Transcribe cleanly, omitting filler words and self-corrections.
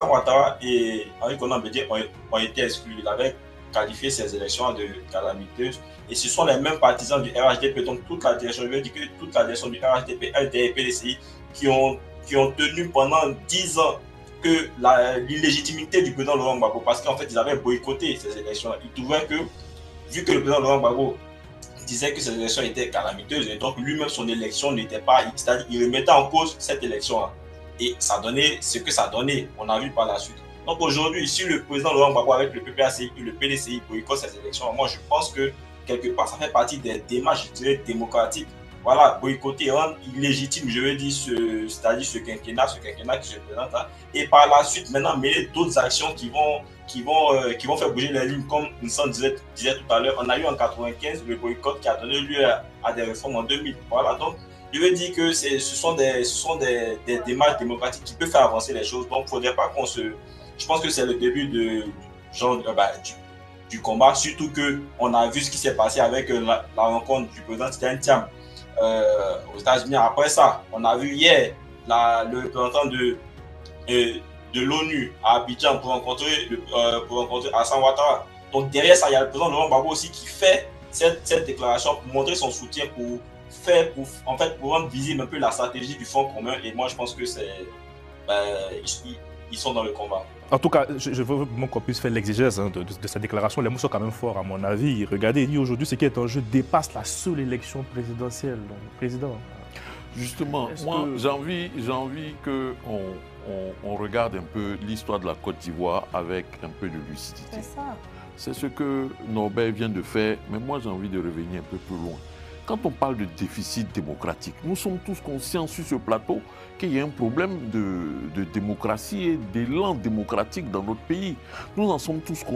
Ouattara et Henri Konan Bédié ont été exclus. Il avait qualifié ces élections de calamiteuses. Et ce sont les mêmes partisans du RHDP, donc toute la direction, je veux dire que toute la direction du RHDP, LD et PDCI, qui ont tenu pendant 10 ans que l'illégitimité du président Laurent Gbagbo, parce qu'en fait, ils avaient boycotté ces élections. Ils trouvaient que, vu que le président Laurent Gbagbo disait que ces élections étaient calamiteuses, et donc lui-même, son élection n'était pas, c'est-à-dire il remettait en cause cette élection-là. Et ça donnait ce que ça donnait, on a vu par la suite. Donc aujourd'hui, si le président Laurent Gbagbo avec le PPACI et le PDCI boycottent ces élections, moi je pense que quelque part, ça fait partie des démarches, je dirais, démocratiques. Voilà, boycotter, rendre illégitime, je veux dire, c'est-à-dire ce quinquennat qui se présente là, et par la suite, maintenant, mener d'autres actions qui vont faire bouger les lignes, comme Vincent disait tout à l'heure. On a eu en 95 le boycott qui a donné lieu à des réformes en 2000. Voilà, donc je veux dire que ce sont des démarches démocratiques qui peuvent faire avancer les choses. Donc, il ne faudrait pas qu'on se... Je pense que c'est le début du combat, surtout qu'on a vu ce qui s'est passé avec la rencontre du président Tidiane Thiam aux États-Unis. Après ça, on a vu hier le représentant de l'ONU à Abidjan pour rencontrer Hassan Ouattara. Donc derrière ça, il y a le président Laurent Gbagbo aussi qui fait cette déclaration pour montrer son soutien, pour rendre visible un peu la stratégie du Front commun. Et moi, je pense que ils sont dans le combat. En tout cas, je veux vraiment qu'on puisse faire l'exégèse de cette déclaration. Les mots sont quand même forts, à mon avis. Regardez, il dit aujourd'hui, ce qui est en jeu dépasse la seule élection présidentielle. Donc, président. Justement, moi, j'ai envie qu'on regarde un peu l'histoire de la Côte d'Ivoire avec un peu de lucidité. C'est ça. C'est ce que Norbert vient de faire, mais moi, j'ai envie de revenir un peu plus loin. Quand on parle de déficit démocratique, nous sommes tous conscients sur ce plateau qu'il y a un problème de démocratie et d'élan démocratique dans notre pays. Nous en sommes tous conscients.